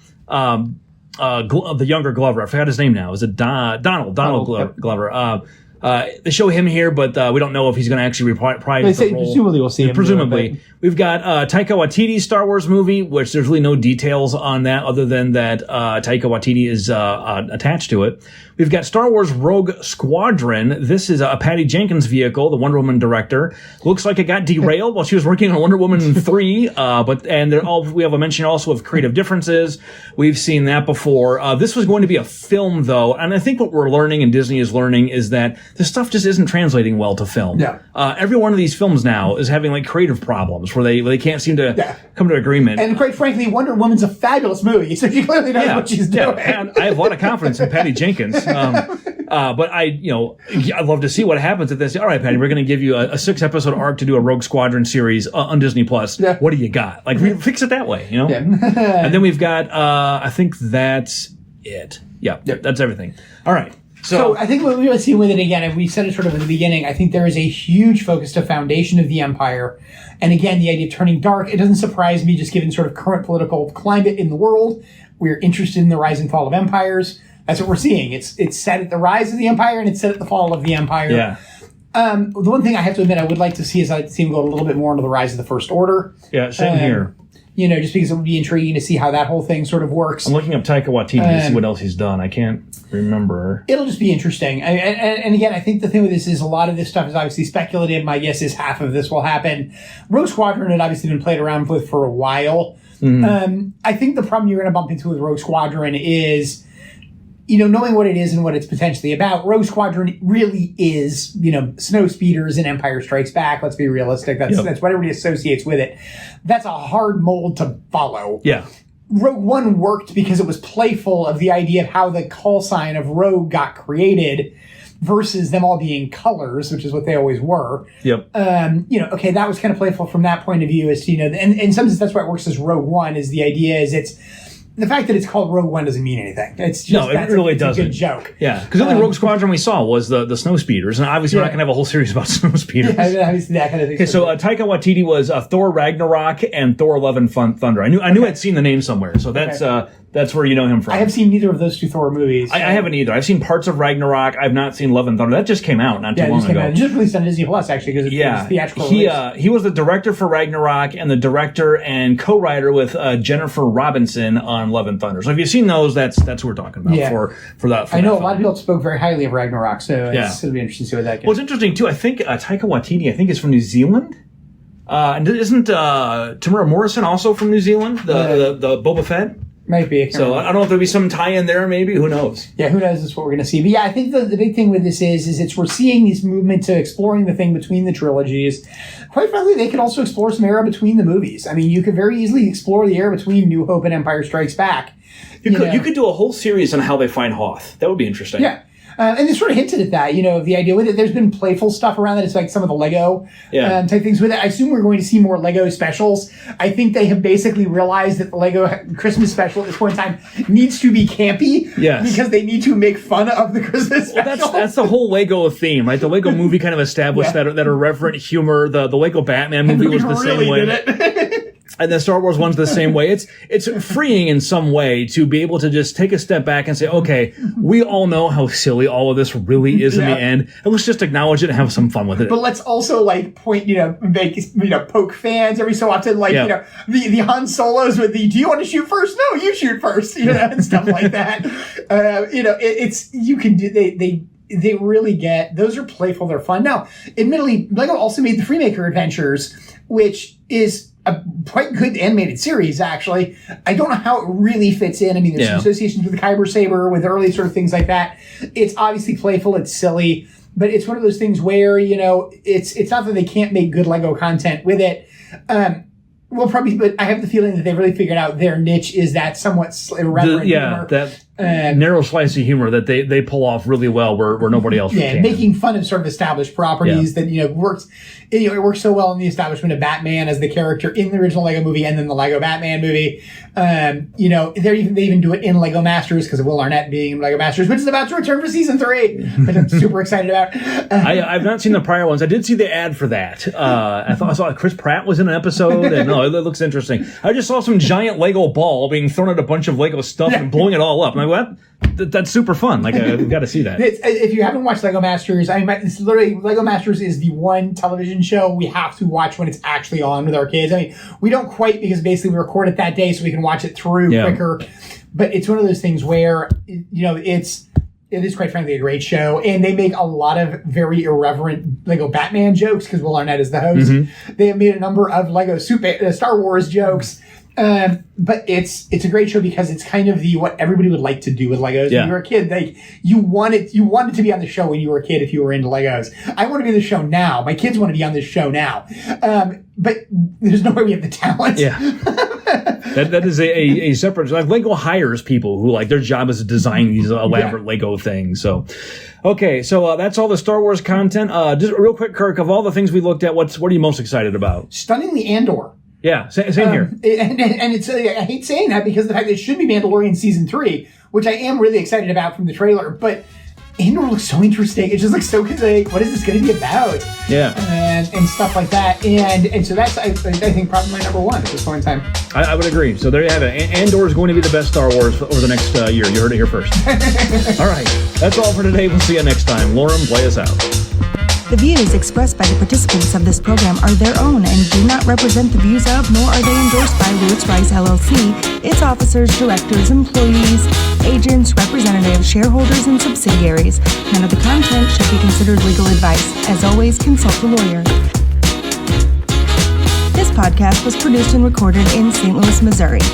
younger Glover. I forgot his name now. Is it Donald Glover? They show him here, but we don't know if he's going to actually reprise the role. Presumably we'll see him. Presumably. We've got Taika Waititi's Star Wars movie, which there's really no details on that other than that Taika Waititi is attached to it. We've got Star Wars Rogue Squadron. This is a Patty Jenkins vehicle, the Wonder Woman director. Looks like it got derailed while she was working on Wonder Woman 3. We have a mention also of creative differences. We've seen that before. This was going to be a film, though, and I think what we're learning and Disney is learning is that this stuff just isn't translating well to film. Yeah. Every one of these films now is having like creative problems where they can't seem to come to agreement. And quite frankly, Wonder Woman's a fabulous movie, so she clearly knows what she's doing. And I have a lot of confidence in Patty Jenkins. But I'd love to see what happens if they say, all right, Patty, we're going to give you a 6-episode arc to do a Rogue Squadron series on Disney Plus. Yeah. What do you got? Like, fix it that way, Yeah. And then we've got, I think that's it. Yeah, that's everything. All right. So I think what we were seeing with it again, and we said it sort of at the beginning, I think there is a huge focus to foundation of the Empire. And again, the idea of turning dark, it doesn't surprise me just given sort of current political climate in the world. We're interested in the rise and fall of empires. That's what we're seeing. It's set at the rise of the Empire and it's set at the fall of the Empire. Yeah. The one thing I have to admit I would like to see is I'd like to see him go a little bit more into the rise of the First Order. Yeah, same here. Just because it would be intriguing to see how that whole thing sort of works. I'm looking up Taika Waititi to see what else he's done. I can't remember. It'll just be interesting. And again, I think the thing with this is a lot of this stuff is obviously speculative. My guess is half of this will happen. Rogue Squadron had obviously been played around with for a while. Mm-hmm. I think the problem you're going to bump into with Rogue Squadron is knowing what it is and what it's potentially about, Rogue Squadron really is, snow speeders and Empire Strikes Back. Let's be realistic. That's what everybody associates with it. That's a hard mold to follow. Yeah. Rogue One worked because it was playful of the idea of how the call sign of Rogue got created versus them all being colors, which is what they always were. Yep. Okay, that was kind of playful from that point of view. As to, and in some sense, that's why it works as Rogue One. Is the idea is it's the fact that it's called Rogue One doesn't mean anything. It's just it really doesn't. A good joke. Yeah, because the only Rogue Squadron we saw was the snow speeders, and obviously we're not going to have a whole series about snow speeders. Yeah, obviously that kind of thing. Okay, so Taika Waititi was Thor Ragnarok and Thor Love and Thunder. I knew I'd seen the name somewhere, so that's where you know him from. I have seen neither of those two Thor movies. I haven't either. I've seen parts of Ragnarok. I've not seen Love and Thunder. That just came out not too long ago. It just released on Disney Plus, actually, because it's theatrical release. He was the director for Ragnarok and the director and co-writer with Jennifer Robinson on Love and Thunder. So if you've seen those, that's who we're talking about for that. I know a lot of people spoke very highly of Ragnarok, so it's going to be interesting to see what that goes. Well, it's interesting, too. I think Taika Waititi, is from New Zealand. And isn't Tamara Morrison also from New Zealand, the Boba Fett? Might be. I don't know if there'll be some tie-in there, maybe. Who knows? Yeah, who knows? That's what we're going to see. But yeah, I think the big thing with this is we're seeing this movement to exploring the thing between the trilogies. Quite frankly, they could also explore some era between the movies. I mean, you could very easily explore the era between New Hope and Empire Strikes Back. You could do a whole series on how they find Hoth. That would be interesting. Yeah. And they sort of hinted at that, the idea with it. There's been playful stuff around that. It's like some of the Lego type things with it. I assume we're going to see more Lego specials. I think they have basically realized that the Lego Christmas special at this point in time needs to be campy. Yes. Because they need to make fun of the Christmas special. That's the whole Lego theme, right? The Lego movie kind of established that irreverent humor. The Lego Batman movie was the same way. And the Star Wars one's the same way. It's freeing in some way to be able to just take a step back and say, okay, we all know how silly all of this really is in the end, and let's just acknowledge it and have some fun with it. But let's also point, make, poke fans every so often, the Han Solos with the, do you want to shoot first? No, you shoot first, and stuff like that. You can do, they really get, those are playful, they're fun. Now, admittedly, Lego also made the Freemaker Adventures, which is a quite good animated series, actually. I don't know how it really fits in. I mean, there's some associations with the Kyber Saber, with early sort of things like that. It's obviously playful, it's silly, but it's one of those things where, it's not that they can't make good Lego content with it. But I have the feeling that they've really figured out their niche is that somewhat irreverent humor. That narrow slice of humor that they pull off really well where nobody else can. Making fun of sort of established properties that, works. It works so well in the establishment of Batman as the character in the original Lego movie and then the Lego Batman movie. They even do it in Lego Masters because of Will Arnett being in Lego Masters, which is about to return for season 3, which I'm super excited about. I've not seen the prior ones. I did see the ad for that. I saw Chris Pratt was in an episode, and it looks interesting. I just saw some giant Lego ball being thrown at a bunch of Lego stuff and blowing it all up. I'm like, what? That's super fun. We've got to see that. If you haven't watched Lego Masters, it's literally, Lego Masters is the one television show we have to watch when it's actually on with our kids. I mean, we don't quite, because basically we record it that day so we can watch it through quicker. But it's one of those things where, it is quite frankly a great show, and they make a lot of very irreverent Lego Batman jokes because Will Arnett is the host. Mm-hmm. They have made a number of Lego Star Wars jokes. But it's a great show because it's kind of what everybody would like to do with Legos when you were a kid. You wanted to be on the show when you were a kid if you were into Legos. I want to be on the show now. My kids want to be on this show now. But there's no way we have the talent. Yeah. That is a separate, Lego hires people who their job is to design these elaborate Lego things. So, okay. So, that's all the Star Wars content. Just real quick, Kirk, of all the things we looked at, what are you most excited about? Stunningly Andor. Yeah, same here. And it's I hate saying that because of the fact that it should be Mandalorian season 3, which I am really excited about from the trailer, but Andor looks so interesting. It just looks so good. What is this going to be about? Yeah. And stuff like that. And so that's, I think, probably my number one at this point in time. I would agree. So there you have it. Andor is going to be the best Star Wars over the next year. You heard it here first. All right. That's all for today. We'll see you next time. Lauren, play us out. The views expressed by the participants of this program are their own and do not represent the views of, nor are they endorsed by Lewis Rice LLC, its officers, directors, employees, agents, representatives, shareholders, and subsidiaries. None of the content should be considered legal advice. As always, consult a lawyer. This podcast was produced and recorded in St. Louis, Missouri.